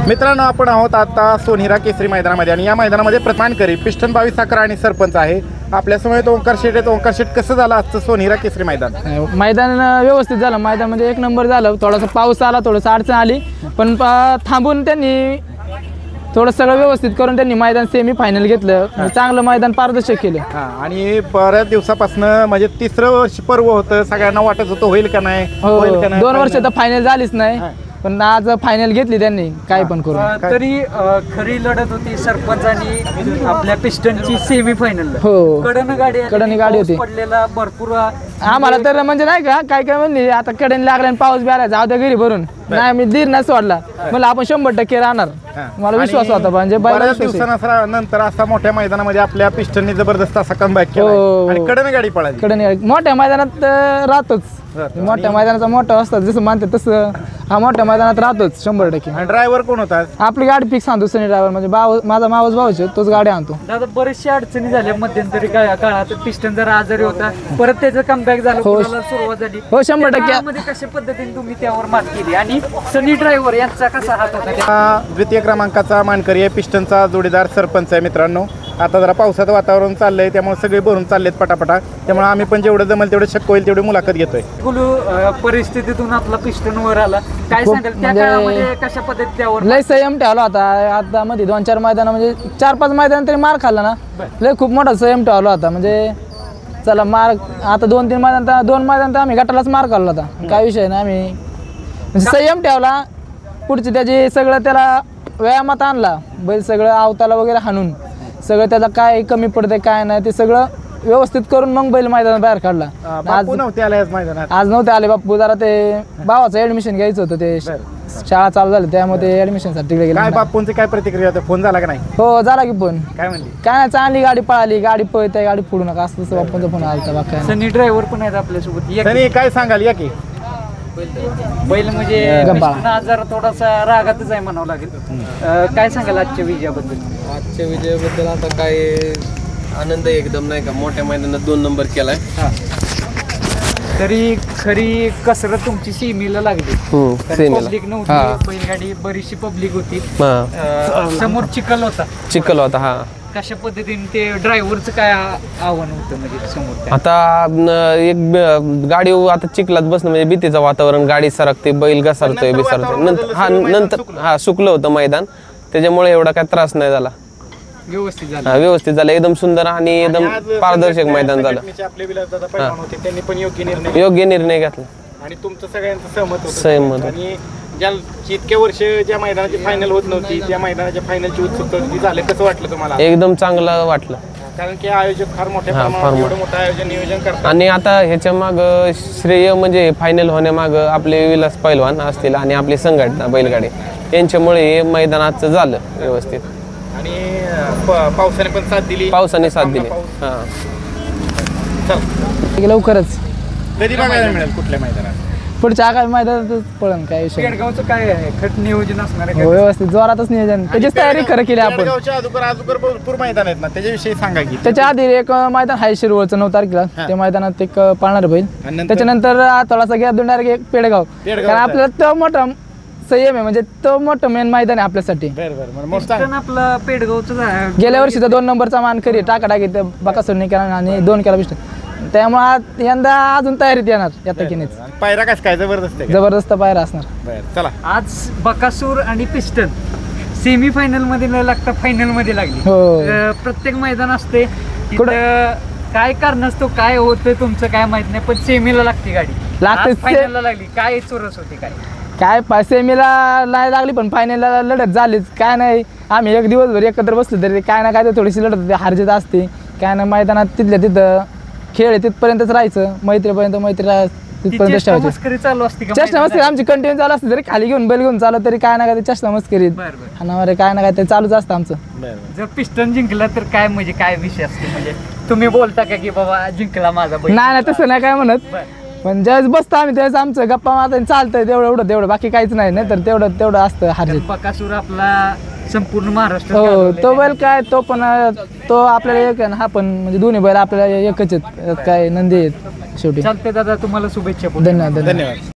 मित्रांनो, आपण आहोत आता सोनेरा केसरी मैदानामध्ये आणि या मैदानामध्ये प्रथमांकरी पिस्टन 22 11 आणि सरपंच आहे आपल्यासमोर. ओंकार शेट आहे. ओंकार शेट, कसं झालं आजचं सोनेरा केसरी मैदान? मैदान व्यवस्थित झालं. मैदान म्हणजे एक नंबर झालं. थोडासा पाऊस आला, थोडंसं अडचण आली, पण थांबून त्यांनी थोडं सगळं व्यवस्थित करून त्यांनी मैदान सेमी फायनल घेतलं. चांगलं मैदान पारदर्शक केलं. आणि बऱ्याच दिवसापासून म्हणजे तिसरं वर्ष पर्व होतं, सगळ्यांना वाटत होतं होईल का नाही. 2 वर्ष तर फायनल झालीच नाही, पण आज फायनल घेतली त्यांनी काही पण करून. तरी खरी लढत होती सरपंच आणि आपल्या पिस्टनची सेमी फायनल. हो, कडनी गाडी होती. पडलेला भरपूर आम्हाला तर म्हणजे नाही का काय काय म्हणली आता कडनी लागला आणि पाऊस बी आला, जाऊ द्या घरी भरून. नाही, मी दीर नाही सोडला, मला आपण 100% राहणार. मला विश्वास होता. म्हणजे बऱ्याच दिवसानंतर असा मोठ्या मैदानामध्ये आपल्या पिस्टनने जबरदस्त असा कमबॅक केला आणि कडन गाडी पळाली. कडनी गाडी मोठ्या मैदानात राहतोच. मोठ्या मैदानाचा मोठा असतात जसं मानते तसं हा मोठ्या मैदानात राहतोच 100%. ड्रायव्हर कोण होता? आपली गाडी फिक्स आणतो सनी ड्रायव्हर, म्हणजे माझा मावस भाऊच तोच गाडी आणतो. दादा, बरेचशा अडचणी झाल्या मध्यंतरी काळात. पिस्टन जरा आजारी होता, परत त्याचं कमबॅक झालं, सुरुवात झाली. हो, 100%. कशा पद्धतीने तुम्ही त्यावर मात केली आणि सनी ड्रायव्हर यांचा कसा हात होता? द्वितीय क्रमांकाचा मानकरी आहे, पिस्टनचा जोडीदार सरपंच आहे. मित्रांनो, आता जरा पावसाचं वातावरण चाललंय, त्यामुळे सगळे भरून चाललेत पटापटा. त्यामुळे आम्ही पण जेवढं जमेल तेवढं शक्य होईल तेवढी मुलाखत घेतोय. परिस्थितीतून आपला पिस्टन वर आला, काय सांगाल त्या काळामध्ये कशा पद्धतीने त्यावर लय संयम ठेवला होता. आता मध्ये 2-4 मैदान म्हणजे 4-5 मैदान तरी मार खाल्ला ना, लय खूप मोठा संयम ठेवला होता. म्हणजे चला मार आता 2-3 मैदान 2 मैदान तर आम्ही गटालाच मार खाल्ला होता. काय विषय नाही, आम्ही म्हणजे संयम ठेवला. पुढची त्याची सगळं त्याला व्यायामात आणला, बैल सगळं आवताला वगैरे हाणून सगळं त्याला काय कमी पडते काय नाही ते सगळं व्यवस्थित करून मग बैल मैदानात बाहेर काढला. आज नव्हते आले मैदानात? आज नव्हते आले बाप्पू, जरा ते भावाचं ऍडमिशन घ्यायचं होतं, ते शाळा चालू झाली त्यामुळे ऍडमिशन साठी तिकडे गेले. काय बाप्पूंची काय प्रतिक्रिया होती? फोन झाला का नाही? हो, झाला की फोन. काय म्हणली? काय नाही, चांगली गाडी पळाली, गाडी पळते, गाडी फोडू नका असं तसं बाप्पूंचा फोन आला होता. सनी ड्रायव्हर पण आहेत आपल्यासोबत. सनी, काय सांगाल या की? बैल म्हणजे जरा थोडासा रागातच आहे म्हणावं लागेल. काय सांगाल आजच्या विजयाबद्दल? आजच्या विजयाबद्दल आता काय आनंद एकदम, नाही का, मोठ्या मैदानात 2 नंबर केलाय. तरी खरी कसरत तुमची सीमेला लागली. पब्लिक नव्हती, बैलगाडी बरीचशी पब्लिक होती. समोर चिखल होता. हा, कशा पद्धतीने ते ड्रायव्हरचं काय आव्हान होतं म्हणजे समोर? आता एक गाडी आता चिखलात बसणं म्हणजे भीतीचं वातावरण, गाडी सरकते, बैल घसरतोय बिसरतोय. नंतर सुकलं होतं मैदान, त्याच्यामुळे एवढा काय त्रास नाही झाला. व्यवस्थित झालं, एकदम सुंदर आणि एकदम पारदर्शक मैदान झालं. योग्य निर्णय घेतला आणि तुमचं सगळ्यांचं सहमत. आणि इतक्या वर्ष ज्या मैदानाची फायनल होत नव्हती त्या मैदानाच्या फायनलची उत्सुकता झाली, कसं वाटलं तुम्हाला? एकदम चांगलं वाटलं, कारण की आयोजक फार मोठ्या प्रमाणात एवढं मोठं आयोजन नियोजन करतात. आणि आता ह्याच्या माग श्रेय म्हणजे फायनल होण्यामाग आपले विलास पैलवान असतील आणि आपली संघटना बैलगाडी यांच्यामुळे हे मैदानाचं झालं व्यवस्थित. आणि पावसाने पण साथ दिली. हा, लवकरच कधी बघायला मिळेल कुठल्या मैदानात? पुढच्या आगामी मैदानातच पळण. काय विषय पेडगावचं काय आहे खट नियोजन असणार आहे? व्यवस्थित जोरातच नियोजन, त्याचीच तयारी खरं केली आपण. अजून भरपूर मैदान आहेत ना, त्याच्याविषयी सांगा की. त्याच्या आधी एक मैदान आहे शिरवळचं 9 तारखेला, त्या मैदानात एक पाळणार बैल. त्याच्यानंतर थोडासा गॅप देऊन डायरेक्ट एक पेडगाव, कारण आपल्याला तो मोठा संयम आहे, म्हणजे तो मोठं मेन मैदान आहे आपल्यासाठी. आपलं पेडगावचं गेल्या वर्षीचा 2 नंबरचा मानकरी टाकाटाकी बकासूरने केला आणि 2 केला पिस्टन, त्यामुळे यंदा अजून तयारीत येणार. येता की नाही पायरा कसं काय? जबरदस्त पायरा असणार. चला, आज बकासूर आणि पिस्टन सेमी फायनल मध्ये न लागता फायनल मध्ये लागली. प्रत्येक मैदान असते काय कारण असतो, काय होतं तुमचं काय माहित नाही, पण सेमीला लागते गाडी. फायनलला लागली, काय चोरस होती? काय सेमीला नाही लागली पण फायनलला लढत झालीच. काय नाही, आम्ही एक दिवसभर एकत्र बसलो तरी काय ना काय तर थोडीशी लढत होती, हारजीत असते. काय ना, मैदानात तिथल्या तिथं खेळ तिथपर्यंतच राहायचं, मैत्रीपर्यंत तिथपर्यंत मस्करी चालू असते. चष्टा मस्करी आमची कंटिन्यू चालू असते, जरी खाली घेऊन बैल घेऊन चालू तरी काय ना काय चष्टा मस्करी काय ना काय ते चालूच असतं आमचं. जर पिस्टन जिंकला तर काय म्हणजे काय विषय असतो? म्हणजे तुम्ही बोलता का की बाबा जिंकला माझा बैल? नाही, तसं नाही काय म्हणत, पण ज्यावेळेस बसतो आम्ही त्यावेळेस आमचं गप्पा मारता चालतंय तेवढं बाकी काहीच नाही. तर तेवढं असतं हारजीत. बकासूर आपला संपूर्ण महाराष्ट्र. हो, तो बैल काय तो आपल्याला एक आहे ना, हा पण म्हणजे दोन्ही बैल आपल्याला एकच आहेत, काय नंदी आहेत शेवटी. चालते दादा, तुम्हाला शुभेच्छा. धन्यवाद.